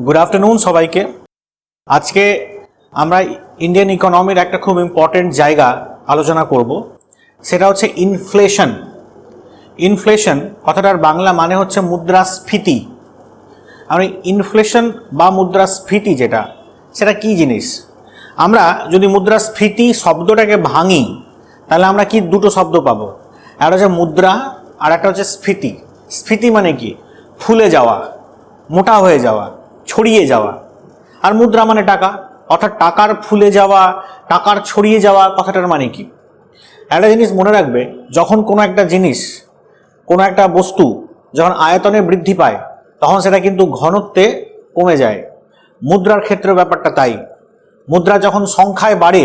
Good afternoon সবাইকে। আজকে আমরা ইন্ডিয়ান ইকোনমির একটা খুব ইম্পর্টেন্ট জায়গা আলোচনা করব, সেটা হচ্ছে ইনফ্লেশন। ইনফ্লেশন কথাটার বাংলা মানে হচ্ছে মুদ্রাস্ফীতি। আমি ইনফ্লেশন বা মুদ্রাস্ফীতি সেটা কি জিনিস? আমরা যদি মুদ্রাস্ফীতি শব্দটাকে ভাঙি তাহলে আমরা কি দুটো শব্দ পাবো, একটা হচ্ছে মুদ্রা আর একটা হচ্ছে স্ফীতি। স্ফীতি মানে কি? ফুলে যাওয়া, মোটা হয়ে যাওয়া, ছড়িয়ে যাওয়া। আর মুদ্রা মানে টাকা, অর্থাৎ টাকার ফুলে যাওয়া, টাকার ছড়িয়ে যাওয়া কথাটার মানে কি? একটা জিনিস মনে রাখবে, যখন কোনো একটা জিনিস, কোনো একটা বস্তু যখন আয়তনে বৃদ্ধি পায় তখন সেটা কিন্তু ঘনত্বে কমে যায়। মুদ্রার ক্ষেত্রে ব্যাপারটা তাই। মুদ্রা যখন সংখ্যায় বাড়ে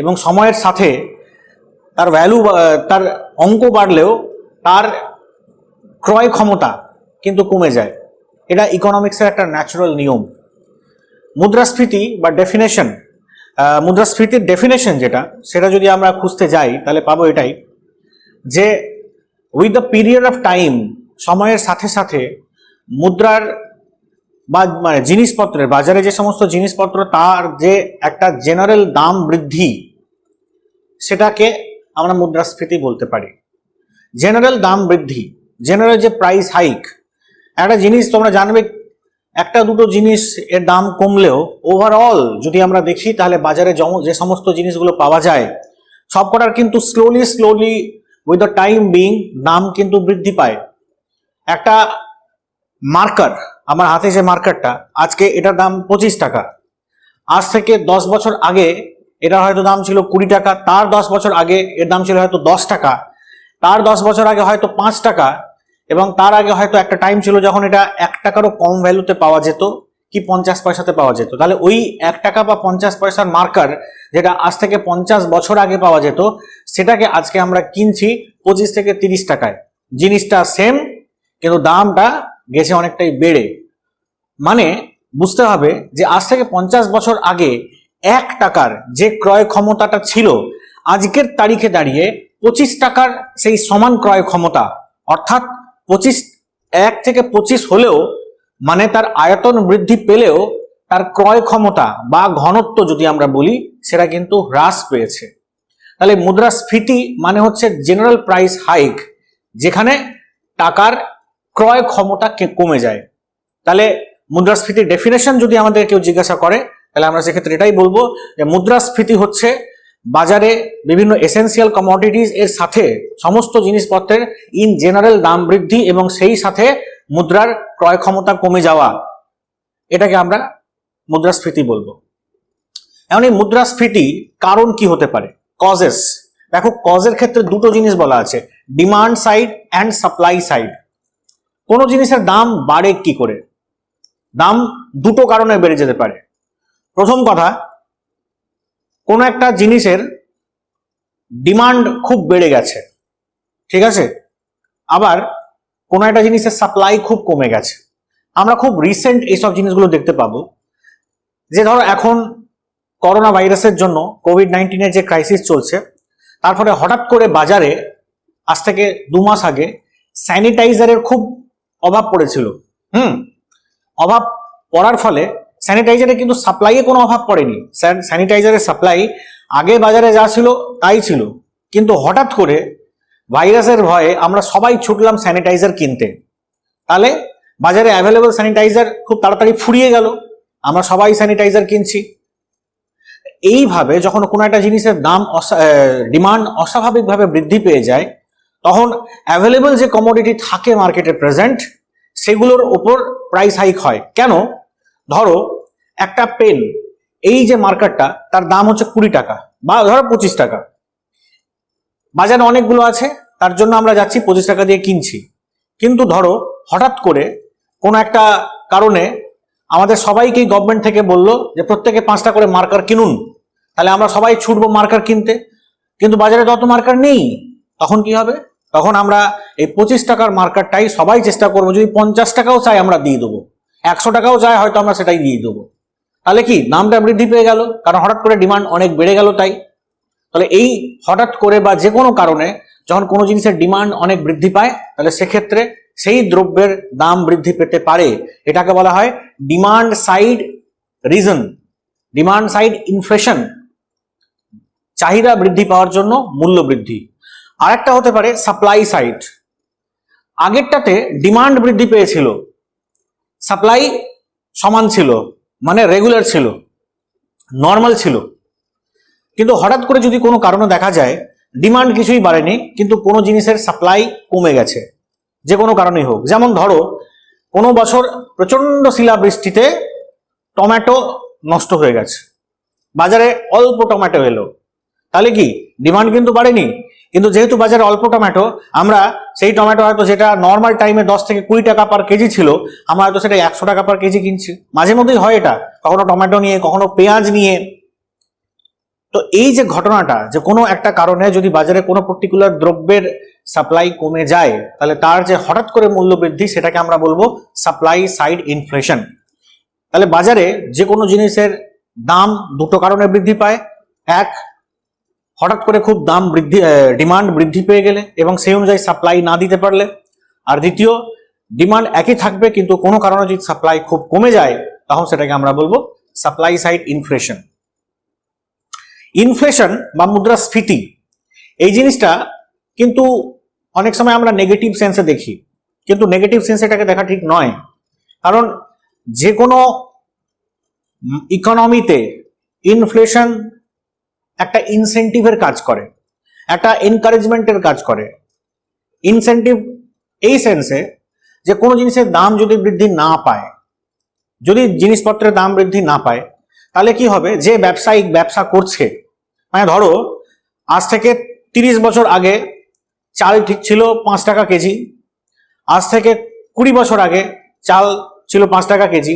এবং সময়ের সাথে তার ভ্যালু, তার অঙ্ক বাড়লেও তার ক্রয় ক্ষমতা কিন্তু কমে যায়। এটা ইকোনমিক্সের একটা ন্যাচারাল নিয়ম। মুদ্রাস্ফীতি বা ডেফিনেশন, মুদ্রাস্ফীতির ডেফিনেশন সেটা যদি আমরা খুঁজতে যাই তাহলে পাবো এটাই, যে with the period of time, সময়ের সাথে সাথে মুদ্রার বা মানে জিনিসপত্রের, বাজারে যে সমস্ত জিনিসপত্র তার যে একটা জেনারেল দাম বৃদ্ধি, সেটাকে আমরা মুদ্রাস্ফীতি বলতে পারি। জেনারেল দাম বৃদ্ধি, জেনারেল যে প্রাইস হাইক। একটা জিনিস তোমরা জানবে, একটা দুটো জিনিস এর দাম কমলেও ওভারঅল যদি আমরা দেখি তাহলে বাজারে যে সমস্ত জিনিসগুলো পাওয়া যায় সবকটার কিন্তু slowly with the time being দাম কিন্তু বৃদ্ধি পায়। একটা মার্কার, আমার হাতে যে মার্কারটা, আজকে এটার দাম 25 টাকা। আজ থেকে 10 বছর আগে এটা হয়তো দাম ছিল 20 টাকা, তার 10 বছর আগে এর দাম ছিল হয়তো 10 টাকা, তার 10 বছর আগে হয়তো 5 টাকা, এবং তার আগে হয়তো একটা টাইম ছিল যখন এটা 1 টাকারও কম ভ্যালুতে পাওয়া যেত কি 50 পয়সাতে পাওয়া যেত। তাহলে ওই 1 টাকা বা 50 পয়সার মার্কার যেটা আজ থেকে 50 বছর আগে পাওয়া যেত, সেটাকে আজকে আমরা কিনছি 25 থেকে 30 টাকায়। জিনিসটা সেম, কিন্তু দামটা গেছে অনেকটাই বেড়ে। মানে বুঝতে হবে যে আজ থেকে 50 বছর আগে 1 টাকার যে ক্রয় ক্ষমতাটা ছিল, আজকের তারিখে দাঁড়িয়ে 25 টাকার সেই সমান ক্রয় ক্ষমতা, অর্থাৎ 1 থেকে 25 হলেও, মানে তার আয়তন বৃদ্ধি পেলেও তার ক্রয় ক্ষমতা বা ঘনত্ব যদি আমরা বলি সেটা কিন্তু হ্রাস পেয়েছে। তাহলে মুদ্রাস্ফীতি মানে হচ্ছে জেনারেল প্রাইস হাইক, যেখানে টাকার ক্রয় ক্ষমতা কমে যায়। তাহলে মুদ্রাস্ফীতির ডেফিনেশন যদি আমাদের কেউ জিজ্ঞাসা করে তাহলে আমরা সেক্ষেত্রে এটাই বলবো যে মুদ্রাস্ফীতি হচ্ছে বাজারে বিভিন্ন এসেন্সিয়াল কমোডিটিস এর সাথে সমস্ত জিনিসপত্রের ইন জেনারেল দাম বৃদ্ধি এবং সেই সাথে মুদ্রার ক্রয় ক্ষমতা কমে যাওয়া, এটাকে আমরা মুদ্রাস্ফীতি বলবো। এখন এই মুদ্রাস্ফীতি কারণ কি হতে পারে? কজেস। দেখো, কজের ক্ষেত্রে দুটো জিনিস বলা আছে, demand side and supply side. কোনো জিনিসের দাম বাড়ে কি করে? দাম দুটো কারণে বেড়ে যেতে পারে। প্রথম কথা, কোনো একটা জিনিসের ডিমান্ড খুব বেড়ে গেছে, ঠিক আছে, আবার কোনো একটা জিনিসের সাপ্লাই খুব কমে গেছে। আমরা খুব রিসেন্ট এইসব জিনিসগুলো দেখতে পাবো, যে ধরো এখন করোনা ভাইরাসের জন্য কোভিড-19 যে ক্রাইসিস চলছে, তারপরে হঠাৎ করে বাজারে আজ থেকে 2 মাস আগে স্যানিটাইজারের খুব অভাব পড়েছিল। অভাব পড়ার ফলে স্যানিটাইজারে কিন্তু সাপ্লাইয়ে কোনো অভাব পড়েনি। স্যানিটাইজারের সাপ্লাই আগে বাজারে যা ছিল তাই ছিল, কিন্তু হঠাৎ করে ভাইরাসের ভয়ে আমরা সবাই ছুটলাম স্যানিটাইজার কিনতে। তাহলে বাজারে অ্যাভেলেবল স্যানিটাইজার খুব তাড়াতাড়ি ফুরিয়ে গেল, আমরা সবাই স্যানিটাইজার কিনছি। এইভাবে যখন কোনো একটা জিনিসের দাম ডিমান্ড অস্বাভাবিকভাবে বৃদ্ধি পেয়ে যায়, তখন অ্যাভেলেবল যে কমোডিটি থাকে মার্কেটে প্রেজেন্ট, সেগুলোর ওপর প্রাইস হাইক হয়। কেন? ধরো একটা পেন, এই যে মার্কারটা, তার দাম হচ্ছে 20 টাকা বা ধরো 25 টাকা, বাজারে অনেকগুলো আছে তার জন্য আমরা যাচ্ছি 25 টাকা দিয়ে কিনছি। কিন্তু ধরো হঠাৎ করে কোনো একটা কারণে আমাদের সবাইকেই গভর্নমেন্ট থেকে বললো যে প্রত্যেকে 5টা করে মার্কার কিনুন, তাহলে আমরা সবাই ছুটবো মার্কার কিনতে, কিন্তু বাজারে তত মার্কার নেই। তখন কি হবে? তখন আমরা এই 25 টাকার মার্কারটাই সবাই চেষ্টা করবো, যদি 50 টাকাও চাই আমরা দিয়ে দেবো, 100 টাকাও চাই হয়তো আমরা সেটাই দিয়ে দেবো। তাহলে কি দামটা বৃদ্ধি পেয়ে গেল, কারণ হঠাৎ করে ডিমান্ড অনেক বেড়ে গেল। তাই তাহলে এই হঠাৎ করে বা যে কোনো কারণে যখন কোনো জিনিসের ডিমান্ড অনেক বৃদ্ধি পায়, তাহলে সেক্ষেত্রে সেই দ্রব্যের দাম বৃদ্ধি পেতে পারে। এটাকে বলা হয় demand side reason, demand side inflation, চাহিদা বৃদ্ধি পাওয়ার জন্য মূল্য বৃদ্ধি। আর একটা হতে পারে সাপ্লাই সাইড, আগেরটাতে ডিমান্ড বৃদ্ধি পেয়েছিল, সাপ্লাই সমান ছিল, মানে রেগুলার ছিল, নর্মাল ছিল, কিন্তু হঠাৎ করে যদি কোনো কারণে দেখা যায় ডিমান্ড কিছুই বাড়েনি কিন্তু কোনো জিনিসের সাপ্লাই কমে গেছে, যে কোনো কারণেই হোক। যেমন ধরো কোনো বছর প্রচন্ড শিলাবৃষ্টিতে টমেটো নষ্ট হয়ে গেছে, বাজারে অল্প টমেটো এলো, তাহলে কি ডিমান্ড কিন্তু বাড়েনি, কিন্তু যেহেতু বাজারে অল্প টমেটো, আমরা সেই টমেটো হয়তো যেটা নর্মাল টাইমে 10 থেকে 20 টাকা পার কেজি ছিল, আমরা হয়তো সেটা 100 টাকা পার কেজি কিনছি। মাঝে মধ্যেই হয় এটা, কখনো টমেটো নিয়ে, কখনো পেঁয়াজ নিয়ে। তো এই যে ঘটনাটা, যে কোনো একটা কারণে যদি বাজারে কোনো পার্টিকুলার দ্রব্যের সাপ্লাই কমে যায়, তাহলে তার যে হঠাৎ করে মূল্য বৃদ্ধি, সেটাকে আমরা বলবো সাপ্লাই সাইড ইনফ্লেশন। তাহলে বাজারে যে কোনো জিনিসের দাম দুটো কারণে বৃদ্ধি পায়। এক, হঠাৎ করে খুব দাম বৃদ্ধি, ডিমান্ড বৃদ্ধি পেয়ে গেলে এবং সেই অনুযায়ী সাপ্লাই না দিতে পারলে। আর দ্বিতীয়, ডিমান্ড একই থাকবে কিন্তু কোনো কারণে যদি সাপ্লাই খুব কমে যায়, তখন সেটাকে আমরা বলবো সাপ্লাই সাইড ইনফ্লেশন। ইনফ্লেশন বা মুদ্রাস্ফীতি, এই জিনিসটা কিন্তু অনেক সময় আমরা নেগেটিভ সেন্সে দেখি, কিন্তু নেগেটিভ সেন্সে এটাকে দেখা ঠিক নয়। কারণ যে কোনো ইকোনমিতে ইনফ্লেশন একটা ইনসেন্টিভের কাজ করে, একটা এনকারেজমেন্টের কাজ করে। ইনসেন্টিভ এই সেন্সে যে কোনো জিনিসের দাম যদি বৃদ্ধি না পায়, যদি জিনিসপত্রের দাম বৃদ্ধি না পায়, তাহলে কি হবে, যে ব্যবসায়িক ব্যবসা করছে, মানে ধরো আজ থেকে 30 বছর আগে চাল ঠিক ছিল 5 টাকা কেজি, আজ থেকে 20 বছর আগে চাল ছিল 5 টাকা কেজি,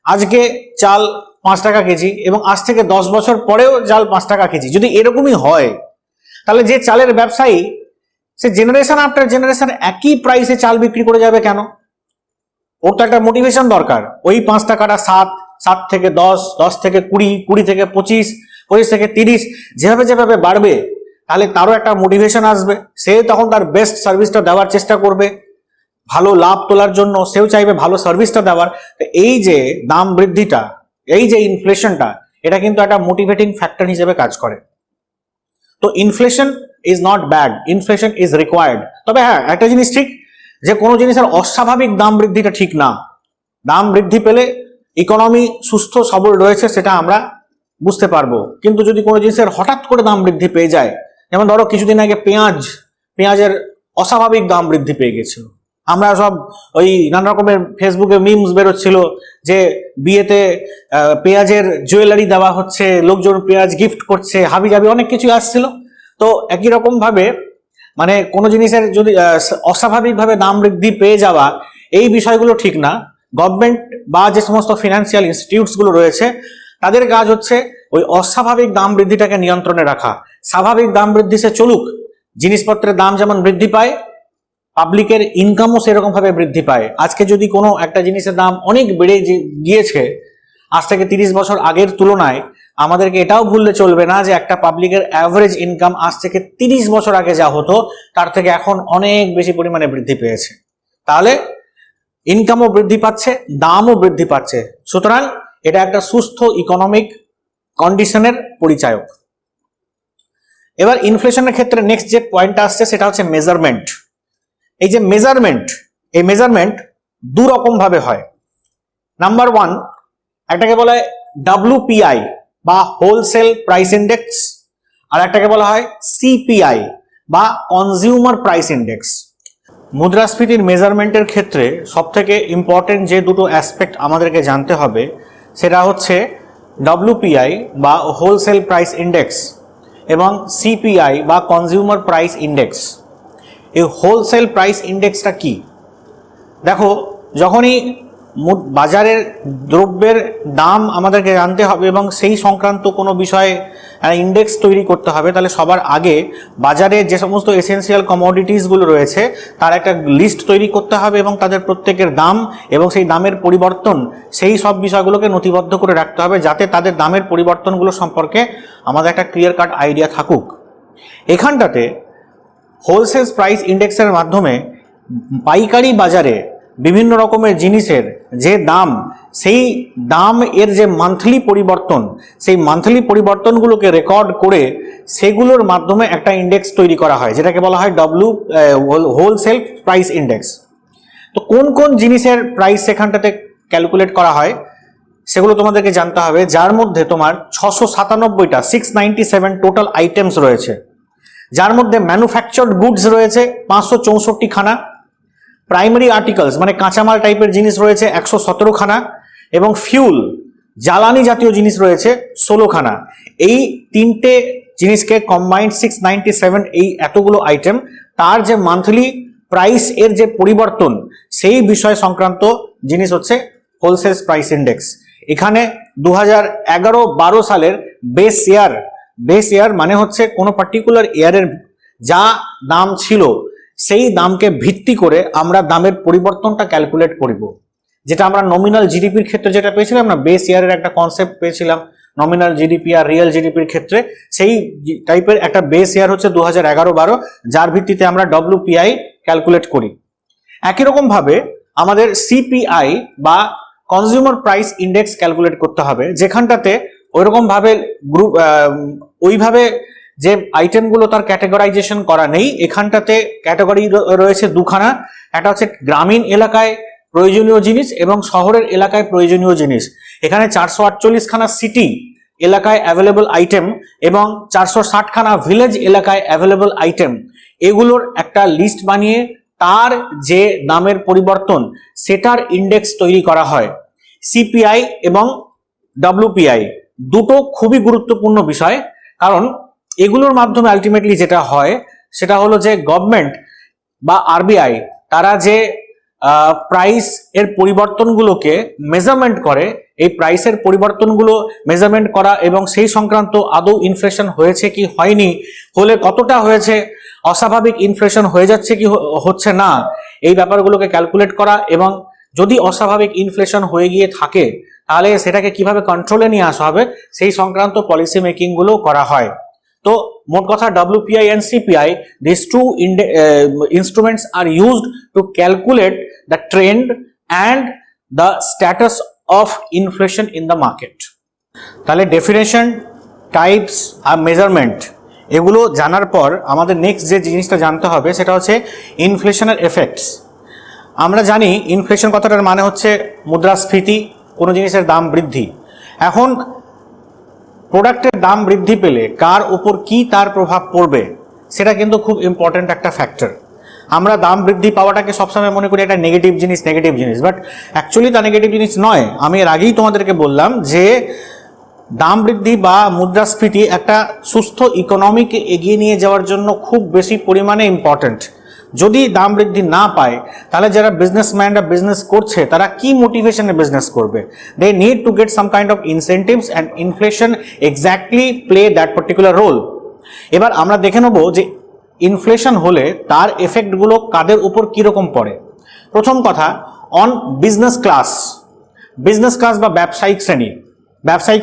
আজকে চাল 5 টাকা কেজি, এবং আজ থেকে 10 বছর পরেও চাল 5 টাকা কেজি। যদি এরকমই হয়, তাহলে যে চালের ব্যবসায়ী, সে জেনারেশন আফটার জেনারেশন একই প্রাইসে চাল বিক্রি করে যাবে কেন? ওর তো একটা মোটিভেশন দরকার। ওই 5 টাকাটা 7, 7 থেকে 10, 10 থেকে 20, 20 থেকে 25, 25 থেকে 30, যেভাবে যেভাবে বাড়বে, তাহলে তারও একটা মোটিভেশন আসবে। সে তখন তার বেস্ট সার্ভিসটা দেওয়ার চেষ্টা করবে, ভালো লাভ তোলার জন্য সেও চাইবে ভালো সার্ভিসটা দেওয়ার। এই যে দাম বৃদ্ধিটা, এই যে ইনফ্লেশনটা, এটা কিন্তু একটা মোটিভেটিং ফ্যাক্টর হিসেবে কাজ করে। তো inflation is not bad, inflation is required. তবে হ্যাঁ, একটা জিনিস ঠিক, যে কোনো জিনিসের অস্বাভাবিক দাম বৃদ্ধিটা ঠিক না। দাম বৃদ্ধি পেলে ইকোনমি সুস্থ সবল রয়েছে সেটা আমরা বুঝতে পারবো, কিন্তু যদি কোনো জিনিসের হঠাৎ করে দাম বৃদ্ধি পেয়ে যায়, যেমন ধরো কিছুদিন আগে পেঁয়াজের অস্বাভাবিক দাম বৃদ্ধি পেয়ে গেছিল। আমরা সব ওই নানা রকমের ফেসবুকে মিমস বেরোচ্ছিল যে বিয়েতে পেঁয়াজের জুয়েলারি দেওয়া হচ্ছে, লোকজন পেঁয়াজ গিফট করছে, হাবিজাবি অনেক কিছু আসছিল। তো একই রকম ভাবে মানে কোনো জিনিসের যদি অস্বাভাবিকভাবে দাম বৃদ্ধি পেয়ে যাওয়া, এই বিষয়গুলো ঠিক না। গভর্নমেন্ট বা যে সমস্ত ফিনান্সিয়াল ইনস্টিটিউটস গুলো রয়েছে, তাদের কাজ হচ্ছে ওই অস্বাভাবিক দাম বৃদ্ধিটাকে নিয়ন্ত্রণে রাখা। স্বাভাবিক দাম বৃদ্ধি সে চলুক, জিনিসপত্রের দাম যেমন বৃদ্ধি পায়, পাবলিকের ইনকামও সেরকম ভাবে বৃদ্ধি পায়। আজকে যদি কোনো একটা জিনিসের দাম অনেক বেড়ে গিয়েছে আজ থেকে 30 বছর আগের তুলনায়, আমাদেরকে এটাও ভুললে চলবে না যে একটা পাবলিকের অ্যাভারেজ ইনকাম আজ থেকে 30 বছর আগে যা হতো তার থেকে এখন অনেক বেশি পরিমাণে বৃদ্ধি পেয়েছে। তাহলে ইনকামও বৃদ্ধি পাচ্ছে, দামও বৃদ্ধি পাচ্ছে, সুতরাং এটা একটা সুস্থ ইকোনমিক কন্ডিশনের পরিচায়ক। এবার ইনফ্লেশনের ক্ষেত্রে নেক্সট যে পয়েন্টটা আসছে সেটা হচ্ছে মেজারমেন্ট। এই যে মেজারমেন্ট, এই মেজারমেন্ট দু রকম ভাবে হয়। নাম্বার 1, একটাকে বলা হয় WPI বা হোলসেল প্রাইস ইন্ডেক্স, আর একটাকে বলা হয় CPI বা কনজিউমার প্রাইস ইন্ডেক্স। মুদ্রাস্ফীতির মেজারমেন্টের ক্ষেত্রে সবথেকে ইম্পর্টেন্ট যে দুটো অ্যাসপেক্ট আমাদেরকে জানতে হবে সেটা হচ্ছে WPI বা হোলসেল প্রাইস ইন্ডেক্স এবং CPI বা কনজিউমার প্রাইস ইন্ডেক্স। এই হোলসেল প্রাইস ইন্ডেক্সটা কি? দেখো, যখনই বাজারের দ্রব্যের দাম আমাদেরকে জানতে হবে এবং সেই সংক্রান্ত কোনো বিষয়ে ইন্ডেক্স তৈরি করতে হবে, তাহলে সবার আগে বাজারে যে সমস্ত এসেন্সিয়াল কমোডিটিসগুলো রয়েছে তার একটা লিস্ট তৈরি করতে হবে এবং তাদের প্রত্যেকের দাম এবং সেই দামের পরিবর্তন, সেই সব বিষয়গুলোকে নথিবদ্ধ করে রাখতে হবে, যাতে তাদের দামের পরিবর্তনগুলো সম্পর্কে আমাদের একটা ক্লিয়ার কাট আইডিয়া থাকুক। এখানটাতে হোলসেল প্রাইস ইন্ডেক্সের মাধ্যমে পাইকারি বাজারে বিভিন্ন রকমের জিনিসের যে দাম সেই দাম এর যে মান্থলি পরিবর্তন, সেই মান্থলি পরিবর্তনগুলোকে রেকর্ড করে সেগুলোর মাধ্যমে একটা ইন্ডেক্স তৈরি করা হয়, যেটাকে বলা হয় হোলসেল প্রাইস ইন্ডেক্স। তো কোন কোন জিনিসের প্রাইস সেখানটাতে ক্যালকুলেট করা হয় সেগুলো তোমাদেরকে জানতে হবে, যার মধ্যে তোমার 697টা 697 টোটাল আইটেমস রয়েছে, যার মধ্যে ম্যানুফ্যাকচার্ড গুডস রয়েছে 564 খানা, প্রাইমারি আর্টিকেলস মানে কাঁচামাল টাইপের জিনিস রয়েছে 117 খানা, এবং ফিউল জ্বালানি জাতীয় জিনিস রয়েছে 16 খানা। এই তিনটে জিনিসকে কম্বাইন্ড 697, এই এতগুলো আইটেম, তার যে মান্থলি প্রাইস এর যে পরিবর্তন সেই বিষয় সংক্রান্ত জিনিস হচ্ছে হোলসেল প্রাইস ইন্ডেক্স। এখানে 2011-12 সালের বেস ইয়ার মানে হচ্ছে কোনো পার্টিকুলার ইয়ারের যা দাম ছিল সেই দামকে ভিত্তি করে আমরা দামের পরিবর্তনটা ক্যালকুলেট করব, যেটা আমরা নমিনাল জিডিপির ক্ষেত্রে যেটা পেয়েছিলাম না, বেস ইয়ারের একটা কনসেপ্ট পেয়েছিলাম নমিনাল জিডিপি আর রিয়েল জিডিপির ক্ষেত্রে, সেই টাইপের একটা বেস ইয়ার হচ্ছে 2011-12, যার ভিত্তিতে আমরা ডব্লিউপিআই ক্যালকুলেট করি। একই রকম ভাবে আমাদের সিপিআই বা কনজিউমার প্রাইস ইন্ডেক্স ক্যালকুলেট করতে হবে, যেখানটাতে ওইরকম ভাবে ওইভাবে যে আইটেমগুলো তার ক্যাটেগরাইজেশন করা নেই। এখানটাতে ক্যাটাগরি রয়েছে দুখানা, একটা হচ্ছে গ্রামীণ এলাকায় প্রয়োজনীয় জিনিস এবং শহরের এলাকায় প্রয়োজনীয় জিনিস। এখানে 448 খানা সিটি এলাকায় অ্যাভেলেবল আইটেম এবং 460 খানা ভিলেজ এলাকায় অ্যাভেলেবল আইটেম, এগুলোর একটা লিস্ট বানিয়ে তার যে দামের পরিবর্তন সেটার ইন্ডেক্স তৈরি করা হয়। সিপিআই এবং ডব্লিউপিআই দুটো খুবই গুরুত্বপূর্ণ বিষয়, কারণ এগুলোর মাধ্যমে আলটিমেটলি যেটা হয় সেটা হলো যে গভর্নমেন্ট বা আরবিআই তারা যে প্রাইস এর পরিবর্তনগুলোকে মেজারমেন্ট করে, এই প্রাইসের পরিবর্তনগুলো মেজারমেন্ট করা এবং সেই সংক্রান্ত আদৌ ইনফ্লেশন হয়েছে কি হয়নি, হলে কতটা হয়েছে, অস্বাভাবিক ইনফ্লেশন হয়ে যাচ্ছে কি হচ্ছে না, এই ব্যাপারগুলোকে ক্যালকুলেট করা, এবং যদি অস্বাভাবিক ইনফ্লেশন হয়ে গিয়ে থাকে তাহলে সেটাকে কিভাবে কন্ট্রোলে নিয়ে আসা হবে সেই সংক্রান্ত পলিসি মেকিং গুলো করা হয়। তো মোট কথা WPI and CPI, these two instruments are used to calculate the trend and the status of inflation in the market. তাহলে ডেফিনেশন, টাইপস আর মেজারমেন্ট এগুলো জানার পর আমাদের নেক্সট যে জিনিসটা জানতে হবে সেটা হচ্ছে ইনফ্লেশনের এফেক্টস। আমরা জানি ইনফ্লেশন কথাটার মানে হচ্ছে মুদ্রাস্ফীতি, কোনো জিনিসের দাম বৃদ্ধি। এখন প্রোডাক্টের দাম বৃদ্ধি পেলে কার উপর কি তার প্রভাব পড়বে সেটা কিন্তু খুব ইম্পর্ট্যান্ট একটা ফ্যাক্টর। আমরা দাম বৃদ্ধি পাওয়াটাকে সবসময় মনে করি একটা নেগেটিভ জিনিস, বাট অ্যাকচুয়ালি তা নেগেটিভ জিনিস নয়। আমি এর আগেই তোমাদেরকে বললাম যে দাম বৃদ্ধি বা মুদ্রাস্ফীতি একটা সুস্থ ইকোনমিকে এগিয়ে নিয়ে যাওয়ার জন্য খুব বেশি পরিমাণে ইম্পর্ট্যান্ট। যদি দাম বৃদ্ধি না পায় তাহলে যারা বিজনেসম্যানরা বিজনেস করছে তারা কি মোটিভেশনে বিজনেস করবে? They need to get some kind of incentives and inflation exactly play that particular role. এবার আমরা দেখে নেব যে ইনফ্লেশন হলে তার এফেক্টগুলো কাদের উপর কীরকম পড়ে। প্রথম কথা, অন বিজনেস ক্লাস বা ব্যবসায়িক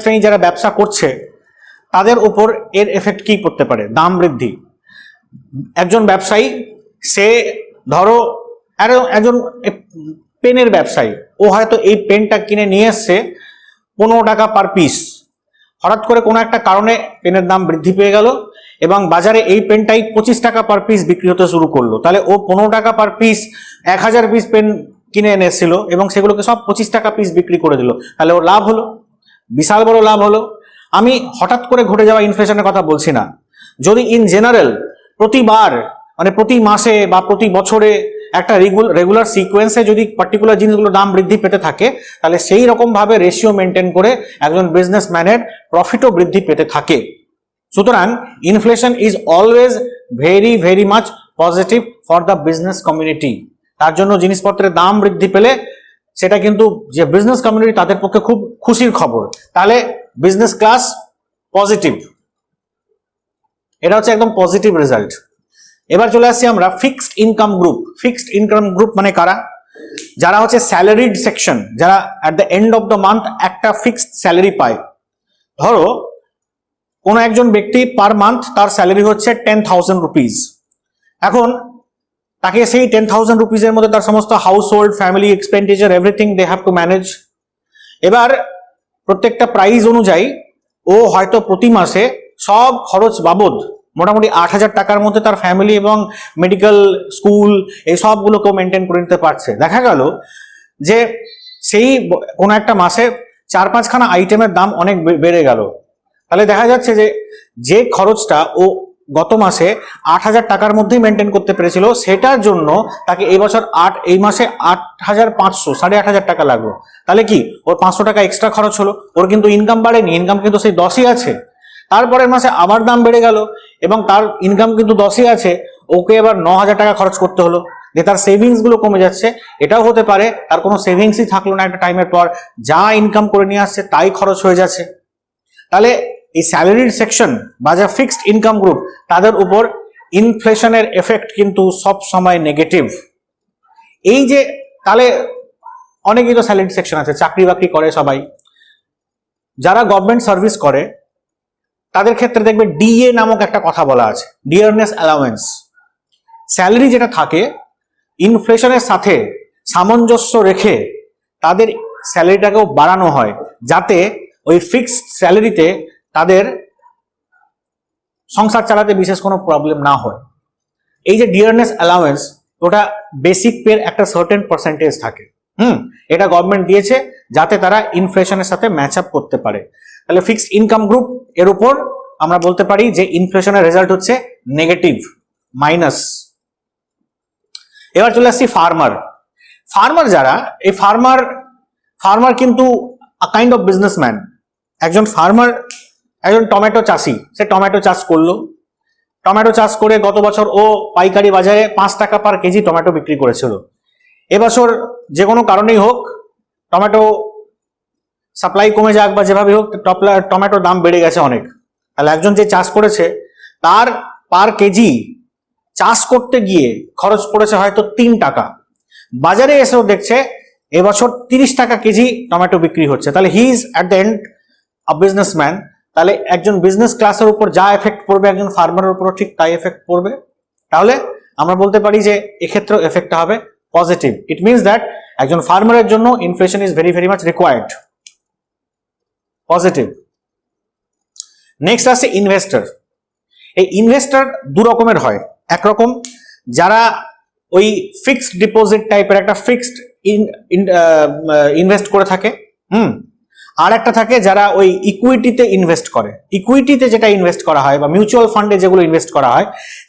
শ্রেণী যারা ব্যবসা করছে তাদের উপর এর এফেক্ট কী পড়তে পারে? দাম বৃদ্ধি। একজন ব্যবসায়ী, সে ধরো একজন পেনের ব্যবসায়ী, ও হয়তো এই পেনটা কিনে নিয়ে এসছে 15 টাকা পার পিস। হঠাৎ করে কোনো একটা কারণে পেনের দাম বৃদ্ধি পেয়ে গেল এবং বাজারে এই পেনটাই 25 টাকা পার পিস বিক্রি হতে শুরু করলো। তাহলে ও 15 টাকা পার পিস 1000 পিস পেন কিনে এনেছিল এবং সেগুলোকে সব 25 টাকা পিস বিক্রি করে দিল। তাহলে ওর লাভ হলো, বিশাল বড় লাভ হলো। আমি হঠাৎ করে ঘটে যাওয়া ইনফ্লেশনের কথা বলছি না। যদি ইন জেনারেল প্রতিবার মানে প্রতি মাসে বা প্রতি বছরে একটা রেগুলার সিকোয়েন্সে যদি পার্টিকুলার জিনিসগুলোর দাম বৃদ্ধি পেতে থাকে তাহলে সেই রকম ভাবে রেশিও মেনটেন করে একজন বিজনেসম্যানের প্রফিটও বৃদ্ধি পেতে থাকে। সুতরাং inflation is always very very much positive for the business community. তার জন্য জিনিসপত্রের দাম বৃদ্ধি পেলে সেটা কিন্তু যে বিজনেস কমিউনিটি তাদের পক্ষে খুব খুশির খবর। তাহলে বিজনেস ক্লাস পজিটিভ, এটা হচ্ছে একদম পজিটিভ রেজাল্ট। এবার চলে আসছি আমরা ফিক্সড ইনকাম গ্রুপ মানে কারা? যারা হচ্ছে স্যালারিড সেকশন, যারা at the end of the month একটা ফিক্সড স্যালারি পায়। ধরো কোনো একজন ব্যক্তি পার মান্থ তার স্যালারি হচ্ছে 10,000 রুপিস। এখন তাকে সেই 10,000 রুপিসের মধ্যে তার সমস্ত household, family expenditure, everything they have to manage. এবার প্রত্যেকটা প্রাইস অনুযায়ী ও হয়তো প্রতি মাসে সব খরচ বাবদ মোটামুটি 8,000 টাকার মধ্যে তার ফ্যামিলি এবং মেডিকেল, স্কুল এই সবগুলোকেও মেনটেন করে নিতে পারছে। দেখা গেল যে সেই কোনো একটা মাসে 4-5খানা আইটেমের দাম অনেক বেড়ে গেল, তাহলে দেখা যাচ্ছে যে যে খরচটা ও গত মাসে 8,000 টাকার মধ্যেই মেনটেন করতে পেরেছিল, সেটার জন্য তাকে এই মাসে 8,500, 8,500 টাকা লাগলো। তাহলে কি ওর 500 টাকা এক্সট্রা খরচ হলো, ওর কিন্তু ইনকাম বাড়েনি, ইনকাম কিন্তু সেই 10ই আছে। তারপরের মাসে আবার দাম বেড়ে গেল এবং তার ইনকাম কিন্তু 10ই আছে, ওকে এবার 9,000 টাকা খরচ করতে হলো, যে তার সেভিংস গুলো কমে যাচ্ছে। এটাও হতে পারে তার কোনো সেভিংসই থাকলো না একটা টাইমের পর, যা ইনকাম করে নিয়ে আসছে তাই খরচ হয়ে যাচ্ছে। তাহলে এই স্যালারির সেকশন বা যা ফিক্সড ইনকাম গ্রুপ, তাদের উপর ইনফ্লেশনের এফেক্ট কিন্তু সব সময় নেগেটিভ। এই যে তাহলে অনেকেই তো স্যালারি সেকশন আছে, চাকরি বাকরি করে সবাই, যারা গভর্নমেন্ট সার্ভিস করে তাদের ক্ষেত্রে দেখবে ডিএ নামক একটা কথা বলা আছে, ডিয়ারনেস অ্যালাউয়েন্স। স্যালারি যেটা থাকে ইনফ্লেশনের সাথে সামঞ্জস্য রেখে তাদের স্যালারিটাকেও বাড়ানো হয়, যাতে ওই ফিক্সড স্যালারিতে তাদের সংসার চালাতে বিশেষ কোনো প্রবলেম না হয়। এই যে ডিয়ারনেস অ্যালাউয়েন্স, ওটা বেসিক পের একটা সার্টেন পার্সেন্টেজ থাকে। এটা গভর্নমেন্ট দিয়েছে যাতে তারা ইনফ্লেশনের সাথে ম্যাচ আপ করতে পারে। তাহলে ফিক্সড ইনকাম গ্রুপ এর উপর আমরা বলতে পারি যে ইনফ্লেশনের রেজাল্ট হচ্ছে নেগেটিভ, মাইনাস। এবার চলে আসছি ফার্মার যারা, এই ফার্মার কিন্তু কাইন্ড অফ বিজনেসম্যান। একজন ফার্মার, একজন টমেটো চাষি, সে টমেটো চাষ করলো, টমেটো চাষ করে গত বছর ও পাইকারি বাজারে 5 টাকা পার কেজি টমেটো বিক্রি করেছিল। এবছর যে কোনো কারণেই হোক টমেটো সাপ্লাই কমে যাক বা যেভাবে হোক, টমেটোর দাম বেড়ে গেছে অনেক। তাহলে একজন যে চাষ করেছে তার পার কেজি চাষ করতে গিয়ে খরচ পড়েছে হয়তো 3 টাকা, বাজারে এসেও দেখছে এবছর 30 টাকা কেজি টমেটো বিক্রি হচ্ছে। তাহলে he is at the end a businessman. তাহলে একজন বিজনেস ক্লাসের উপর যা এফেক্ট পড়বে একজন ফার্মারের উপরও ঠিক তাই এফেক্ট পড়বে। তাহলে আমরা বলতে পারি যে এক্ষেত্রেও এফেক্টটা হবে পজিটিভ। ইট মিনস দ্যাট একজন ফার্মারের জন্য inflation is very very much required, positive. Next আছে ইনভেস্টর। এই ইনভেস্টর দু রকমের হয়, একরকম যারা ওই ফিক্সড ডিপোজিট টাইপের একটা ফিক্সড ইনভেস্ট করে থাকে, আর একটা থাকে যারা ওই ইকুইটিতে ইনভেস্ট করে। ইকুইটিতে যেটা ইনভেস্ট করা হয় বা মিউচুয়াল ফান্ডে যেগুলো ইনভেস্ট করা হয়,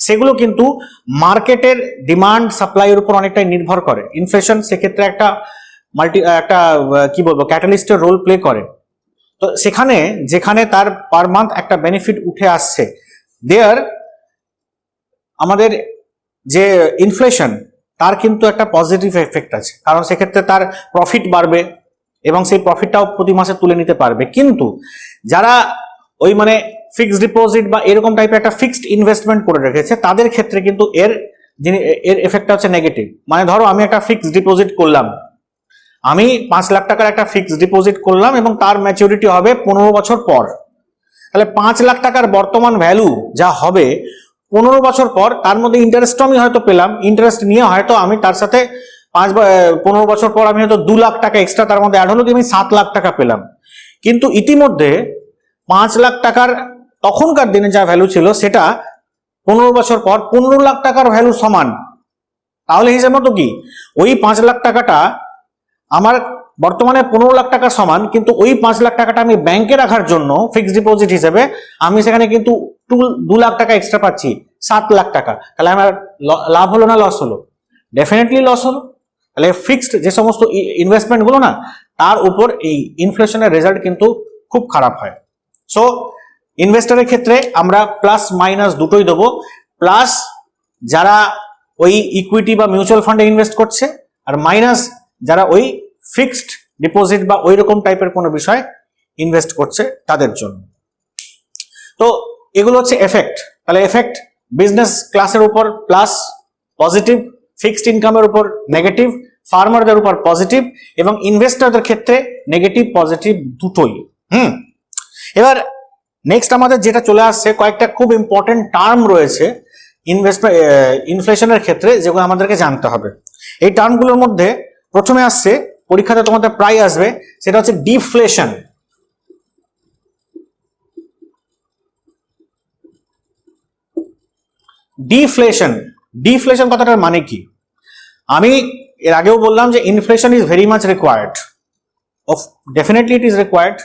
সেগুলো কিন্তু মার্কেটের ডিমান্ড সাপ্লাইয়ের উপর অনেকটাই নির্ভর করে। ইনফ্লেশন সেক্ষেত্রে একটা কি বলবো ক্যাটালিস্টের রোল প্লে করে। তো সেখানে যেখানে তার পার মান্থ একটা বেনিফিট উঠে আসছে, দেয়ার আমাদের যে ইনফ্লেশন তার কিন্তু একটা পজিটিভ এফেক্ট আছে, কারণ সেক্ষেত্রে তার প্রফিট বাড়বে এবং সেই প্রফিটটাও প্রতি মাসে তুলে নিতে পারবে। কিন্তু যারা ওই মানে ফিক্সড ডিপোজিট বা এরকম টাইপের একটা ফিক্সড ইনভেস্টমেন্ট করে রেখেছে, তাদের ক্ষেত্রে কিন্তু এর এফেক্টটা হচ্ছে নেগেটিভ। মানে ধরো আমি একটা ফিক্সড ডিপোজিট করলাম, আমি 5 লাখ টাকার একটা ফিক্সড ডিপোজিট করলাম এবং তার ম্যাচুরিটি হবে 15 বছর পর। তাহলে 5 লাখ টাকার বর্তমান ভ্যালু যা হবে 15 বছর পর, তার মধ্যে ইন্টারেস্ট আমি হয়তো পেলাম, ইন্টারেস্ট নিয়ে হয়তো আমি তার সাথে 15 বছর পর আমি হয়তো 2 লাখ টাকা এক্সট্রা তার মধ্যে অ্যাড হলো, আমি 7 লাখ টাকা পেলাম। কিন্তু ইতিমধ্যে 5 লাখ টাকার তখনকার দিনে যা ভ্যালু ছিল সেটা 15 বছর পর 15 লাখ টাকার ভ্যালু সমান। তাহলে হিসেব মতো কি ওই 5 লাখ টাকাটা আমার বর্তমানে 15 লাখ টাকা সমান, কিন্তু ওই 5 লাখ টাকাটা আমি ব্যাংকে রাখার জন্য ফিক্সড ডিপোজিট হিসেবে আমি সেখানে কিন্তু 2 লাখ টাকা এক্সট্রা পাচ্ছি, 7 লাখ টাকা। তাহলে আমার লাভ হলো না লস হলো? ডেফিনেটলি লস হলো। তাহলে ফিক্সড যে সমস্ত ইনভেস্টমেন্ট গুলো না, তার উপর এই ইনফ্লেশনের রেজাল্ট কিন্তু খুব খারাপ হয়। সো ইনভেস্টরের ক্ষেত্রে আমরা প্লাস মাইনাস দুটোই দেবো। প্লাস যারা ওই ইকুইটি বা মিউচুয়াল ফান্ডে ইনভেস্ট করছে, আর মাইনাস যারা ওই ফিক্সড ডিপোজিট বা ওই রকম টাইপের কোনো বিষয় ইনভেস্ট করছে তাদের জন্য। তো এগুলো হচ্ছে এফেক্ট। তাহলে এফেক্ট বিজনেস ক্লাসের উপর প্লাস পজিটিভ, ফিক্সড ইনকামের উপর নেগেটিভ, ফার্মারদের উপর পজিটিভ, এবং ইনভেস্টরদের ক্ষেত্রে নেগেটিভ পজিটিভ দুটোই। এবার নেক্সট আমাদের যেটা চলে আসছে, কয়েকটা খুব ইম্পর্টেন্ট টার্ম রয়েছে ইনফ্লেশনের ক্ষেত্রে, যেগুলো আমাদেরকে জানতে হবে। এই টার্মগুলোর মধ্যে প্রথমে আসছে পরীক্ষাতে তোমাদের প্রায় আসবে, সেটা হচ্ছে ডিফ্লেশন। ডিফ্লেশন ডিফ্লেশন কথাটার মানে কি? আমি এর আগেও বললাম যে inflation is very much required, of definitely it is required.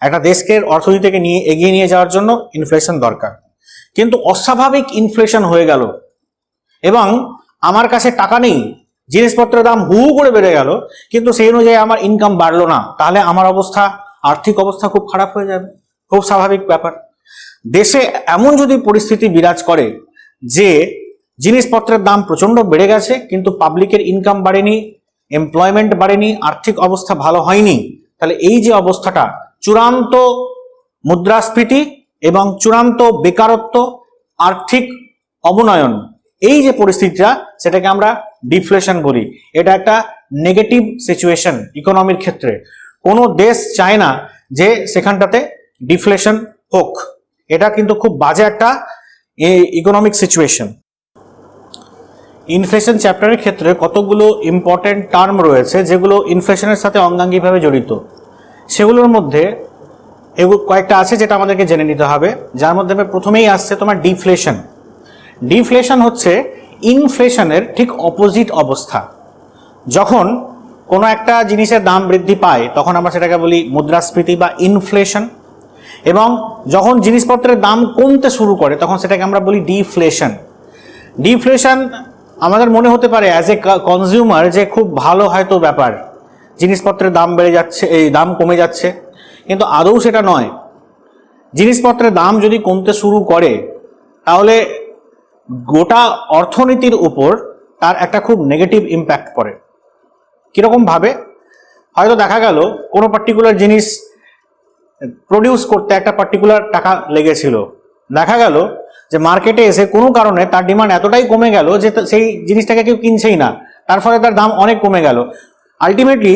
একটা দেশকে অর্থনীতিকে নিয়ে এগিয়ে নিয়ে যাওয়ার জন্য ইনফ্লেশন দরকার, কিন্তু অস্বাভাবিক ইনফ্লেশন হয়ে গেল এবং আমার কাছে টাকা নেই, জিনিসপত্রের দাম হু করে বেড়ে গেল, কিন্তু সেই অনুযায়ী আমার ইনকাম বাড়লো না, তাহলে আমার অবস্থা, আর্থিক অবস্থা খুব খারাপ হয়ে যাবে। খুব স্বাভাবিক ব্যাপার। দেশে এমন যদি পরিস্থিতি বিরাজ করে যে জিনিসপত্রের দাম প্রচন্ড বেড়ে গেছে কিন্তু পাবলিকের ইনকাম বাড়েনি, এমপ্লয়মেন্ট বাড়েনি, আর্থিক অবস্থা ভালো হয়নি, তাহলে এই যে অবস্থাটা, চূড়ান্ত মুদ্রাস্ফীতি এবং চূড়ান্ত বেকারত্ব, আর্থিক অবনয়ন, এই যে পরিস্থিতিটা, সেটাকে আমরা ডিফ্লেশন বলি। এটা একটা নেগেটিভ সিচুয়েশন ইকোনমির ক্ষেত্রে। কোনো দেশ চায় না যে সেখানটাতে ডিফ্লেশন হোক। এটা কিন্তু খুব বাজে একটা ইকোনমিক সিচুয়েশন। ইনফ্লেশন চ্যাপ্টারের ক্ষেত্রে কতগুলো ইম্পর্টেন্ট টার্ম রয়েছে যেগুলো ইনফ্লেশনের সাথে অঙ্গাঙ্গিভাবে জড়িত। সেগুলোর মধ্যে এগুলো কয়েকটা আছে যেটা আমাদেরকে জেনে নিতে হবে, যার মধ্যে প্রথমেই আসছে তোমার ডিফ্লেশন। ডিফ্লেশন হচ্ছে ইনফ্লেশনের ঠিক অপোজিট অবস্থা। যখন কোনো একটা জিনিসের দাম বৃদ্ধি পায় তখন আমরা সেটাকে বলি মুদ্রাস্ফীতি বা ইনফ্লেশন, এবং যখন জিনিসপত্রের দাম কমতে শুরু করে তখন সেটাকে আমরা বলি ডিফ্লেশন। ডিফ্লেশন আমাদের মনে হতে পারে অ্যাজ এ কনজিউমার যে খুব ভালো হয়তো ব্যাপার, জিনিসপত্রের দাম বেড়ে যাচ্ছে, এই দাম কমে যাচ্ছে, কিন্তু আদৌ সেটা নয়। জিনিসপত্রের দাম যদি কমতে শুরু করে তাহলে গোটা অর্থনীতির উপর তার একটা খুব নেগেটিভ ইম্প্যাক্ট পড়ে। কীরকম ভাবে? হয়তো দেখা গেল কোনো পার্টিকুলার জিনিস প্রডিউস করতে একটা পার্টিকুলার টাকা লেগেছিল, দেখা গেল যে মার্কেটে এসে কোনো কারণে তার ডিমান্ড এতটাই কমে গেল যে সেই জিনিসটাকে কেউ কিনছেই না, তার ফলে তার দাম অনেক কমে গেল। আলটিমেটলি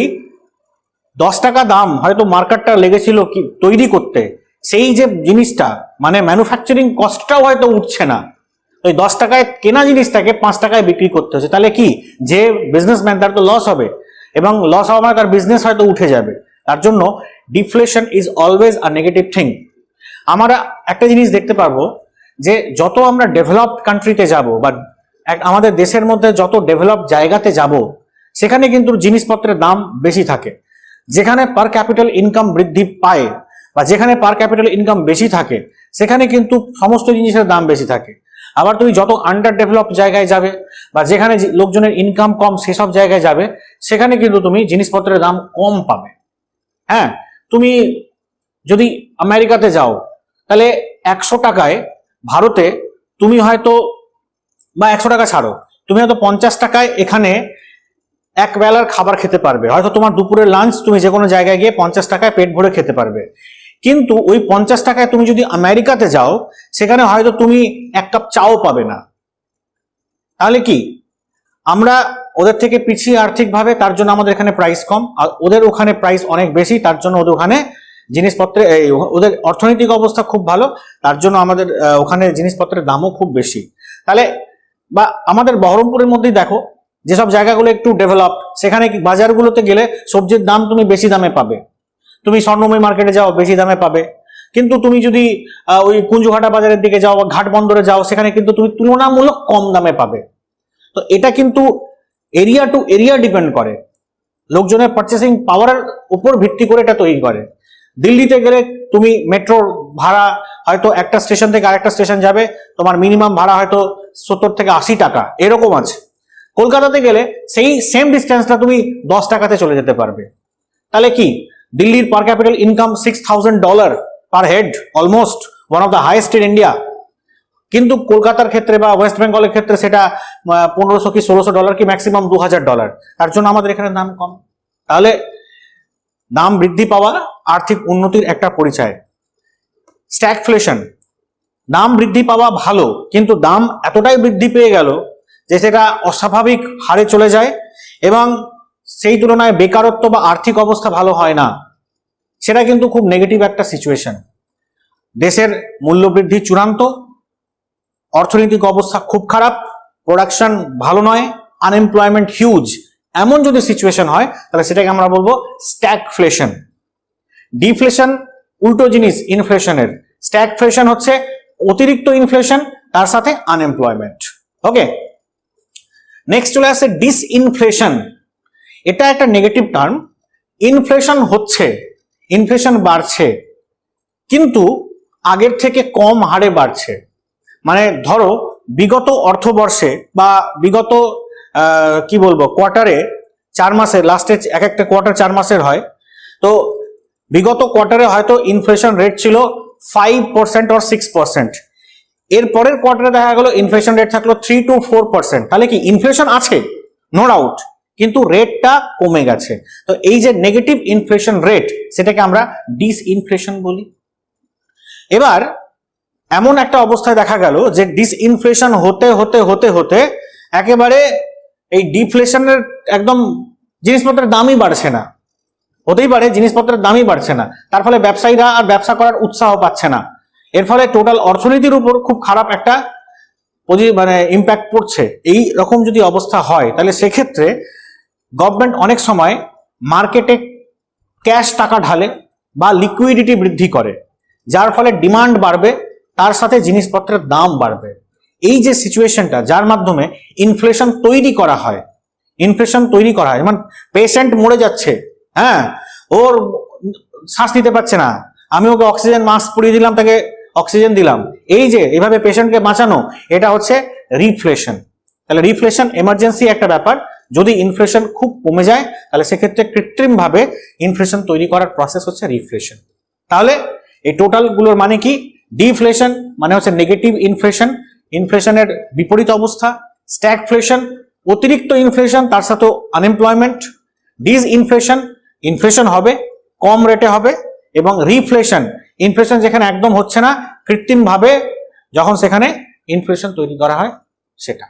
10 টাকা দাম হয়তো মার্কেটটা লেগেছিল কি তৈরি করতে, সেই যে জিনিসটা মানে ম্যানুফ্যাকচারিং কস্টটাও হয়তো উঠছে না, ওই 10 টাকায় কেনা জিনিসটাকে 5 টাকায় বিক্রি করতে হচ্ছে। তাহলে কি, যে বিজনেসম্যান তার তো লস হবে, এবং লস হওয়া মানে তার বিজনেস হয়তো উঠে যাবে। তার জন্য deflation is always a negative thing. আমরা একটা জিনিস দেখতে পারবো যে যত আমরা ডেভেলপড কান্ট্রিতে যাব বা আমাদের দেশের মধ্যে যত ডেভেলপ জায়গাতে যাব, সেখানে কিন্তু জিনিসপত্রের দাম বেশি থাকে। যেখানে পার ক্যাপিটাল ইনকাম বৃদ্ধি পায় বা যেখানে পার ক্যাপিটাল ইনকাম বেশি থাকে সেখানে কিন্তু সমস্ত জিনিসের দাম বেশি থাকে। আবার তুমি যত আন্ডার ডেভেলপ জায়গায় যাবে বা যেখানে লোকজনের ইনকাম কম সেসব জায়গায় যাবে, সেখানে কিন্তু তুমি জিনিসপত্রের দাম কম পাবে। হ্যাঁ, তুমি যদি আমেরিকাতে যাও তাহলে 100 টাকায় ভারতে তুমি হয়তো, বা 100 টাকা ছাড়ো, তুমি হয়তো 50 টাকায় এখানে এক বেলার খাবার খেতে পারবে। হয়তো তোমার দুপুরের লাঞ্চ তুমি যে কোনো জায়গায় গিয়ে 50 টাকায় পেট ভরে খেতে পারবে। কিন্তু ওই 50 টাকায় তুমি যদি আমেরিকাতে যাও সেখানে হয়তো তুমি 1 কাপ চাও পাবে না। তাহলে কি, আমরা ওদের থেকে পিছিয়ে আর্থিকভাবে, তার জন্য আমাদের এখানে প্রাইস কম, আর ওদের ওখানে প্রাইস অনেক বেশি, তার জন্য ওদের ওখানে জিনিসপত্রে, ওদের অর্থনৈতিক অবস্থা খুব ভালো, তার জন্য আমাদের ওখানে জিনিসপত্রের দামও খুব বেশি। তাহলে বা আমাদের বহরমপুরের মধ্যেই দেখো, যেসব জায়গাগুলো একটু ডেভেলপ, সেখানে বাজারগুলোতে গেলে সবজির দাম তুমি বেশি দামে পাবে। তুমি স্বর্ণময়ী মার্কেটে যাও, বেশি দামে পাবে, কিন্তু তুমি যদি ওই কুঞ্জঘাটা বাজারের দিকে যাও বা ঘাট বন্দরে যাও, সেখানে কিন্তু তুমি তুলনামূলক কম দামে পাবে। তো এটা কিন্তু এরিয়া টু এরিয়া ডিপেন্ড করে, লোকজনের পারচেসিং পাওয়ারের উপর ভিত্তি করে এটা তৈরি করে। দিল্লিতে গেলে তুমি মেট্রোর ভাড়া হয়তো একটা স্টেশন থেকে আরেকটা স্টেশন যাবে, তোমার মিনিমাম ভাড়া হয়তো 70 থেকে 80 টাকা, এরকম আছে। কলকাতাতে গেলে সেই সেম ডিস্টেন্সটা তুমি 10 টাকাতে চলে যেতে পারবে। তাহলে কি, দিল্লির per capital income $6,000 per head, almost one of the highest in India, কিন্তু কলকাতার ক্ষেত্রে বা ওয়েস্ট বেঙ্গলের ক্ষেত্রে সেটা $1500 কি $1600 কি ম্যাক্সিমাম $2000। তার জন্য আমাদের এখানে দাম কম। তাহলে দাম বৃদ্ধি পাওয়া আর্থিক উন্নতির একটা পরিচয়। স্ট্যাগফ্লেশন, দাম বৃদ্ধি পাওয়া ভালো, কিন্তু দাম এতটাই বৃদ্ধি পেয়ে গেল যে সেটা অস্বাভাবিক হারে চলে যায় এবং সেই তুলনায় বেকারত্ব বা আর্থিক অবস্থা ভালো হয় না, সেটা কিন্তু খুব নেগেটিভ একটা সিচুয়েশন। দেশের মূল্যবৃদ্ধি চূড়ান্ত, অর্থনৈতিক অবস্থা খুব খারাপ, প্রোডাকশন ভালো নয়, আনএমপ্লয়মেন্ট হিউজ, এমন যদি সিচুয়েশন হয় তাহলে সেটাকে আমরা বলবো স্ট্যাগফ্লেশন। ডিফ্লেশন উল্টো জিনিস ইনফ্লেশনের, স্ট্যাগফ্লেশন হচ্ছে অতিরিক্ত ইনফ্লেশন তার সাথে আনএমপ্লয়মেন্ট। ওকে, নেক্সট চলে আসছে ডিসইনফ্লেশন। এটা একটা নেগেটিভ টার্ম। ইনফ্লেশন হচ্ছে, ইনফ্লেশন বাড়ছে, কিন্তু আগের থেকে কম হারে বাড়ছে। মানে ধরো বিগত অর্থবর্ষে বা বিগত কি বলবো কোয়ার্টারে 4 মাসের লাস্টে, এক একটা কোয়ার্টার 4 মাসের হয়, তো বিগত কোয়ার্টারে হয়তো ইনফ্লেশন রেট ছিল 5% or 6%, এর পরের কোয়ার্টারে দেখা গেল ইনফ্লেশন রেট থাকলো 3 to 4%। তাহলে কি ইনফ্লেশন আছে, নো ডাউট, কিন্তু রেটটা কমে গেছে। তো এই যে নেগেটিভ ইনফ্লেশন রেট, সেটাকে আমরা ডিসইনফ্লেশন বলি। এবার এমন একটা অবস্থায় দেখা গেল যে ডিসইনফ্লেশন হতে হতে হতে হতে একেবারে এই ডিফ্লেশনের একদম জিনিসপত্রের দামই বাড়ছে না। হতেই পারে জিনিসপত্রের দামই বাড়ছে না, তার ফলে ব্যবসায়ীরা আর ব্যবসা করার উৎসাহ পাচ্ছে না। এর ফলে টোটাল অর্থনীতির উপর খুব খারাপ একটা ইম্প্যাক্ট পড়ছে। এই রকম যদি অবস্থা হয় তাহলে সেক্ষেত্রে গভর্নমেন্ট অনেক সময় মার্কেটে ক্যাশ টাকা ঢালে বা লিকুইডিটি বৃদ্ধি করে, যার ফলে ডিমান্ড বাড়বে, তার সাথে জিনিসপত্রের দাম বাড়বে। এই যে সিচুয়েশনটা, যার মাধ্যমে ইনফ্লেশন তৈরি করা হয়, যেমন পেশেন্ট মরে যাচ্ছে, হ্যাঁ, ওর শ্বাস নিতে পারছে না, আমি ওকে অক্সিজেন মাস্ক পরিয়ে দিলাম, তাকে অক্সিজেন দিলাম, এই যে এভাবে পেশেন্টকে বাঁচানো, এটা হচ্ছে রিফ্লেশন। তাহলে রিফ্লেশন এমার্জেন্সি একটা ব্যাপার। যদি ইনফ্লেশন খুব কমে যায় তাহলে সেক্ষেত্রে কৃত্রিমভাবে ইনফ্লেশন তৈরি করার প্রসেস হচ্ছে রিফ্লেশন। তাহলে এই টোটাল গুলোর মানে কি? ডিফ্লেশন মানে হচ্ছে নেগেটিভ ইনফ্লেশন, ইনফ্লেশনের বিপরীত অবস্থা। স্ট্যাগফ্লেশন অতিরিক্ত ইনফ্লেশন, তার সাথে আনএমপ্লয়মেন্ট। ডিসইনফ্লেশন ইনফ্লেশন হবে, কম রেটে হবে। এবং রিফ্লেশন ইনফ্লেশন যেখানে একদম হচ্ছে না, কৃত্রিমভাবে যখন সেখানে ইনফ্লেশন তৈরি করা হয় সেটা।